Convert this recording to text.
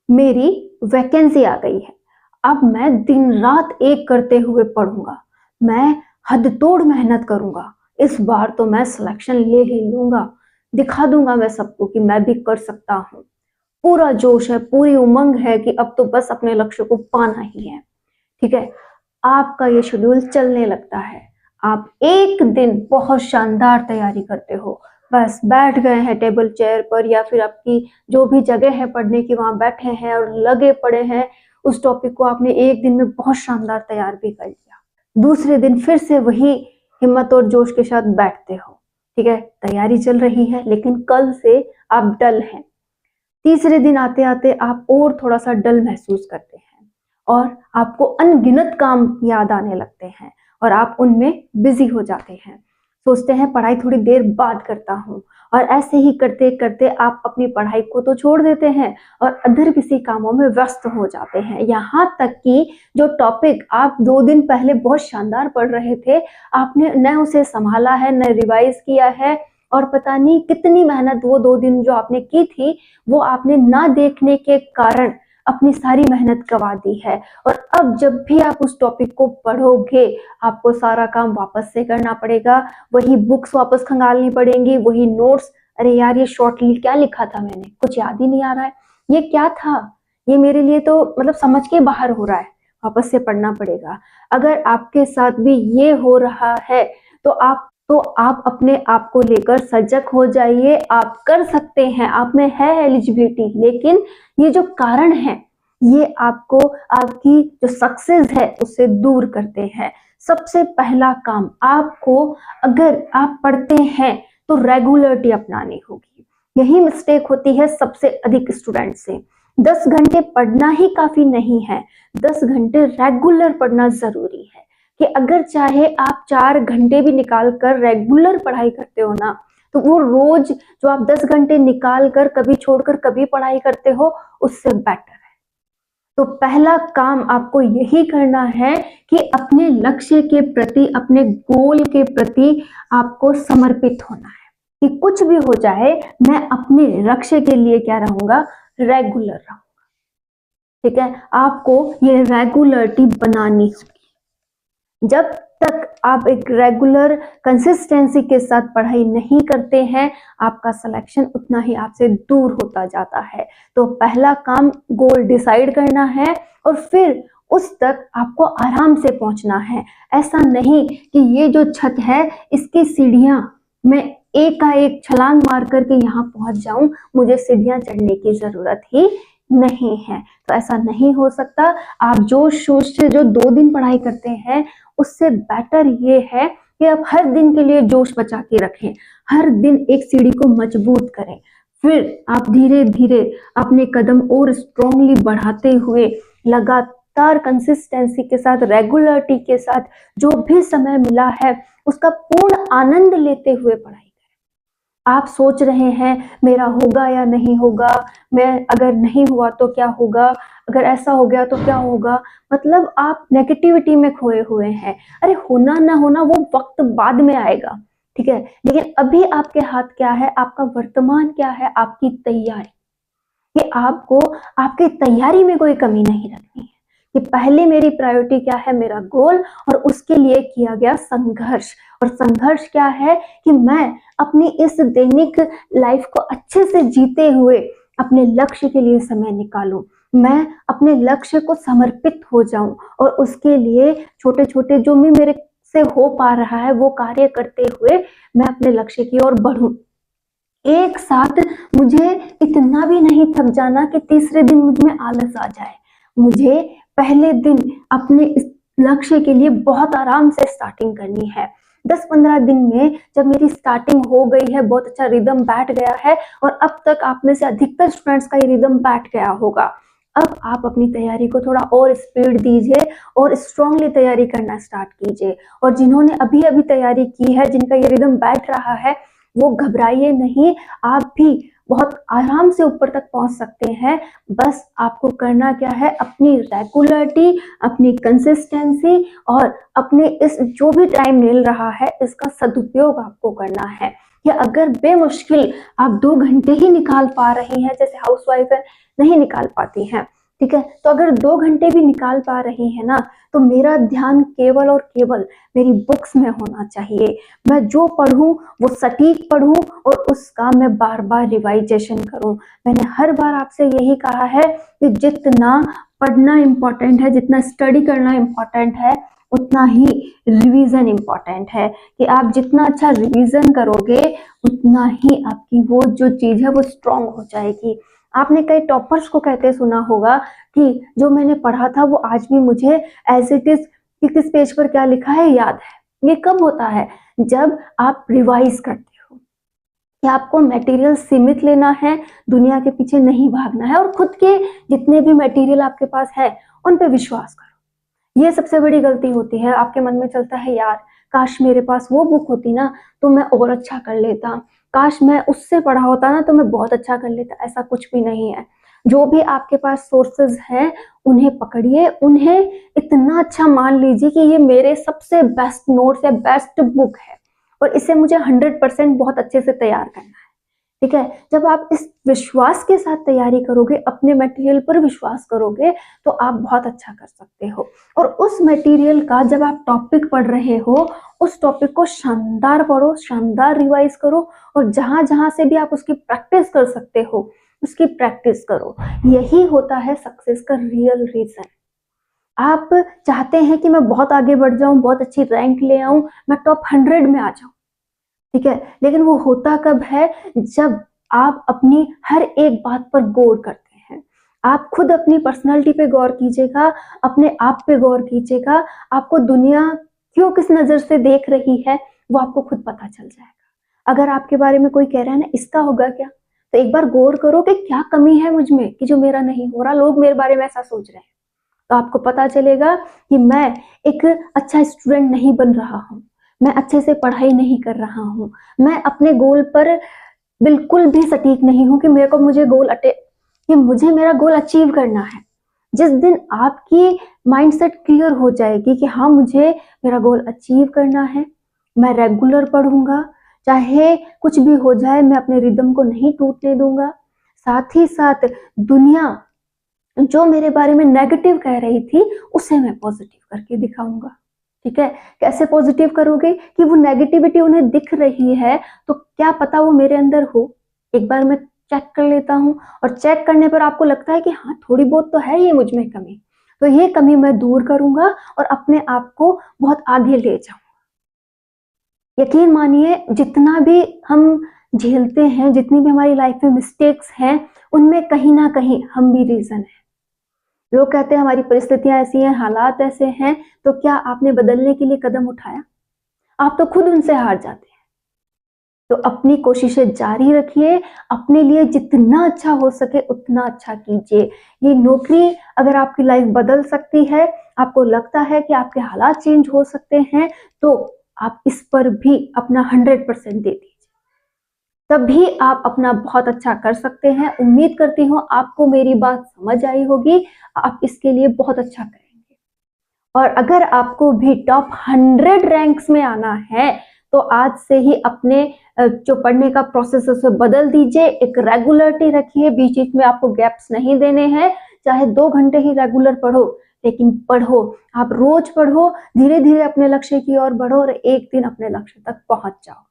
मेरी वैकेंसी आ गई है। अब मैं दिन रात एक करते हुए पढ़ूंगा। मैं हद तोड़ मेहनत करूंगा। इस बार तो मैं सिलेक्शन ले ही लूंगा। दिखा दूंगा मैं सबको कि मैं भी कर सकता हूँ। पूरा जोश है, पूरी उमंग है कि अब तो बस अपने लक्ष्य को पाना ही है। ठीक है, आपका ये शेड्यूल चलने लगता है। आप एक दिन बहुत शानदार तैयारी करते हो, बस बैठ गए हैं टेबल चेयर पर या फिर आपकी जो भी जगह है पढ़ने की वहां बैठे हैं और लगे पड़े हैं। उस टॉपिक को आपने एक दिन में बहुत शानदार तैयार भी कर लिया। दूसरे दिन फिर से वही हिम्मत और जोश के साथ बैठते हो। ठीक है, तैयारी चल रही है लेकिन कल से आप डल हैं। तीसरे दिन आते आते आप और थोड़ा सा डल महसूस करते हैं और आपको अनगिनत काम याद आने लगते हैं और आप उनमें बिजी हो जाते हैं। सोचते हैं पढ़ाई थोड़ी देर बाद करता हूँ, और ऐसे ही करते करते आप अपनी पढ़ाई को तो छोड़ देते हैं और अदर किसी कामों में व्यस्त हो जाते हैं। यहाँ तक कि जो टॉपिक आप 2 दिन पहले बहुत शानदार पढ़ रहे थे, आपने न उसे संभाला है न रिवाइज किया है, और पता नहीं कितनी मेहनत वो 2 दिन जो आपने की थी वो आपने ना देखने के कारण अपनी सारी मेहनत गवा दी है। और अब जब भी आप उस टॉपिक को पढ़ोगे आपको सारा काम वापस से करना पड़ेगा, वही बुक्स वापस खंगालनी पड़ेंगी, वही नोट्स। अरे यार, ये शॉर्टली क्या लिखा था मैंने, कुछ याद ही नहीं आ रहा है, ये क्या था, ये मेरे लिए तो मतलब समझ के बाहर हो रहा है, वापस से पढ़ना पड़ेगा। अगर आपके साथ भी ये हो रहा है तो आप अपने आप को लेकर सजग हो जाइए। आप कर सकते हैं, आप में है एलिजिबिलिटी, लेकिन ये जो कारण है ये आपको आपकी जो सक्सेस है उससे दूर करते हैं। सबसे पहला काम आपको, अगर आप पढ़ते हैं तो रेगुलरिटी अपनानी होगी। यही मिस्टेक होती है सबसे अधिक स्टूडेंट से। 10 घंटे पढ़ना ही काफी नहीं है, 10 घंटे रेगुलर पढ़ना जरूरी है। कि अगर चाहे आप 4 घंटे भी निकाल कर रेगुलर पढ़ाई करते हो ना, तो वो रोज जो आप 10 घंटे निकाल कर कभी छोड़कर कभी पढ़ाई करते हो उससे बेटर है। तो पहला काम आपको यही करना है कि अपने लक्ष्य के प्रति, अपने गोल के प्रति आपको समर्पित होना है कि कुछ भी हो जाए मैं अपने लक्ष्य के लिए क्या रहूंगा, रेगुलर रहूंगा। ठीक है, आपको ये रेगुलरिटी बनानी होगी। जब तक आप एक रेगुलर कंसिस्टेंसी के साथ पढ़ाई नहीं करते हैं आपका सिलेक्शन उतना ही आपसे दूर होता जाता है। तो पहला काम गोल डिसाइड करना है और फिर उस तक आपको आराम से पहुंचना है। ऐसा नहीं कि ये जो छत है इसकी सीढ़ियां मैं एक का एक छलांग मार करके यहाँ पहुंच जाऊं, मुझे सीढ़ियां चढ़ने की जरूरत ही नहीं है। तो ऐसा नहीं हो सकता। आप जोश शोश से जो 2 दिन पढ़ाई करते हैं उससे बेटर ये है कि आप हर दिन के लिए जोश बचा के रखें, हर दिन एक सीढ़ी को मजबूत करें, फिर आप धीरे धीरे अपने कदम और स्ट्रांगली बढ़ाते हुए लगातार कंसिस्टेंसी के साथ, रेगुलरिटी के साथ जो भी समय मिला है उसका पूर्ण आनंद लेते हुए पढ़ाई। आप सोच रहे हैं मेरा होगा या नहीं होगा, मैं अगर नहीं हुआ तो क्या होगा, अगर ऐसा हो गया तो क्या होगा, मतलब आप नेगेटिविटी में खोए हुए हैं। अरे होना ना होना वो वक्त बाद में आएगा। ठीक है, लेकिन अभी आपके हाथ क्या है, आपका वर्तमान क्या है, आपकी तैयारी। कि आपको आपकी तैयारी में कोई कमी नहीं रखनी है कि पहले मेरी प्रायोरिटी क्या है, मेरा गोल, और उसके लिए किया गया संघर्ष। और संघर्ष क्या है कि मैं अपनी इस दैनिक लाइफ को अच्छे से जीते हुए अपने लक्ष्य के लिए समय निकालूं, मैं अपने लक्ष्य को समर्पित हो जाऊं और उसके लिए छोटे छोटे जो भी मेरे से हो पा रहा है वो कार्य करते हुए मैं अपने लक्ष्य की ओर बढ़ूं। एक साथ मुझे इतना भी नहीं थक जाना कि तीसरे दिन मुझ में आलस आ जाए। मुझे पहले दिन अपने इस लक्ष्य के लिए बहुत आराम से स्टार्टिंग करनी है। 10-15 दिन में जब मेरी स्टार्टिंग हो गई है, बहुत अच्छा रिदम बैठ गया है, और अब तक आप में से अधिकतर स्टूडेंट्स का ये रिदम बैठ गया होगा, अब आप अपनी तैयारी को थोड़ा और स्पीड दीजिए और स्ट्रांगली तैयारी करना स्टार्ट कीजिए। और जिन्होंने अभी अभी तैयारी की है, जिनका ये रिदम बैठ रहा है, वो घबराइए नहीं, आप भी बहुत आराम से ऊपर तक पहुंच सकते हैं। बस आपको करना क्या है, अपनी रेगुलरिटी, अपनी कंसिस्टेंसी और अपने इस जो भी टाइम मिल रहा है इसका सदुपयोग आपको करना है। या अगर बेमुश्किल आप 2 घंटे ही निकाल पा रही हैं, जैसे हाउसवाइफ है नहीं निकाल पाती हैं, ठीक है, तो अगर 2 घंटे भी निकाल पा रही है ना, तो मेरा ध्यान केवल और केवल मेरी बुक्स में होना चाहिए। मैं जो पढ़ूं वो सटीक पढ़ूं और उसका मैं बार बार रिवाइजेशन करूं। मैंने हर बार आपसे यही कहा है कि जितना पढ़ना इम्पोर्टेंट है, जितना स्टडी करना इम्पोर्टेंट है, उतना ही रिवीजन इम्पोर्टेंट है। कि आप जितना अच्छा रिवीजन करोगे उतना ही आपकी वो जो चीज है वो स्ट्रांग हो जाएगी। आपने कई टॉपर्स को कहते सुना होगा कि जो मैंने पढ़ा था वो आज भी मुझे एज इट इज कि किस पेज पर क्या लिखा है याद है। ये कब होता है? जब आप रिवाइज करते हो कि आपको मटेरियल सीमित लेना है, दुनिया के पीछे नहीं भागना है, और खुद के जितने भी मटेरियल आपके पास है उन पे विश्वास करो। ये सबसे बड़ी गलती होती है। आपके मन में चलता है यार काश मेरे पास वो बुक होती ना तो मैं और अच्छा कर लेता, काश मैं उससे पढ़ा होता ना तो मैं बहुत अच्छा कर लेता। ऐसा कुछ भी नहीं है। जो भी आपके पास सोर्सेज हैं उन्हें पकड़िए, उन्हें इतना अच्छा मान लीजिए कि ये मेरे सबसे बेस्ट नोट्स या बेस्ट बुक है और इसे मुझे 100% बहुत अच्छे से तैयार करना है। ठीक है, जब आप इस विश्वास के साथ तैयारी करोगे, अपने मटेरियल पर विश्वास करोगे, तो आप बहुत अच्छा कर सकते हो। और उस मटेरियल का जब आप टॉपिक पढ़ रहे हो, उस टॉपिक को शानदार पढ़ो, शानदार रिवाइज करो, और जहां जहां से भी आप उसकी प्रैक्टिस कर सकते हो उसकी प्रैक्टिस करो। यही होता है सक्सेस का रियल रीजन। आप चाहते हैं कि मैं बहुत आगे बढ़ जाऊं, बहुत अच्छी रैंक ले आऊं, मैं टॉप 100 में आ जाऊं, ठीक है, लेकिन वो होता कब है? जब आप अपनी हर एक बात पर गौर करते हैं। आप खुद अपनी पर्सनालिटी पे गौर कीजिएगा, अपने आप पे गौर कीजिएगा। आपको दुनिया क्यों किस नजर से देख रही है वो आपको खुद पता चल जाएगा। अगर आपके बारे में कोई कह रहा है ना इसका होगा क्या, तो एक बार गौर करो कि क्या कमी है मुझ में कि जो मेरा नहीं हो रहा, लोग मेरे बारे में ऐसा सोच रहे हैं। तो आपको पता चलेगा कि मैं एक अच्छा स्टूडेंट नहीं बन रहा हूँ, मैं अच्छे से पढ़ाई नहीं कर रहा हूँ, मैं अपने गोल पर बिल्कुल भी सटीक नहीं हूँ कि मुझे मेरा गोल अचीव करना है। जिस दिन आपकी माइंडसेट क्लियर हो जाएगी कि हाँ मुझे मेरा गोल अचीव करना है, मैं रेगुलर पढ़ूंगा, चाहे कुछ भी हो जाए मैं अपने रिदम को नहीं टूटने दूंगा। साथ ही साथ दुनिया जो मेरे बारे में नेगेटिव कह रही थी उसे मैं पॉजिटिव करके दिखाऊंगा। ठीक है, कैसे पॉजिटिव करोगे कि वो नेगेटिविटी उन्हें दिख रही है तो क्या पता वो मेरे अंदर हो। एक बार मैं चेक कर लेता हूँ और चेक करने पर आपको लगता है कि हाँ थोड़ी बहुत तो है ये मुझ में कमी, तो ये कमी मैं दूर करूंगा और अपने आप को बहुत आगे ले जाऊंगा। यकीन मानिए जितना भी हम झेलते हैं, जितनी भी हमारी लाइफ में मिस्टेक्स हैं, उनमें कहीं ना कहीं हम भी रीजन है। लोग कहते हैं हमारी परिस्थितियां ऐसी हैं, हालात ऐसे हैं, तो क्या आपने बदलने के लिए कदम उठाया? आप तो खुद उनसे हार जाते हैं। तो अपनी कोशिशें जारी रखिए, अपने लिए जितना अच्छा हो सके उतना अच्छा कीजिए। ये नौकरी अगर आपकी लाइफ बदल सकती है, आपको लगता है कि आपके हालात चेंज हो सकते हैं, तो आप इस पर भी अपना 100% दे दीजिए, तभी आप अपना बहुत अच्छा कर सकते हैं। उम्मीद करती हूँ आपको मेरी बात समझ आई होगी, आप इसके लिए बहुत अच्छा करेंगे। और अगर आपको भी टॉप 100 रैंक्स में आना है तो आज से ही अपने जो पढ़ने का प्रोसेस है उसे बदल दीजिए। एक रेगुलरिटी रखिए, बीच बीच में आपको गैप्स नहीं देने हैं। चाहे 2 घंटे ही रेगुलर पढ़ो, लेकिन पढ़ो, आप रोज पढ़ो, धीरे धीरे अपने लक्ष्य की ओर बढ़ो और एक दिन अपने लक्ष्य तक पहुंच जाओ।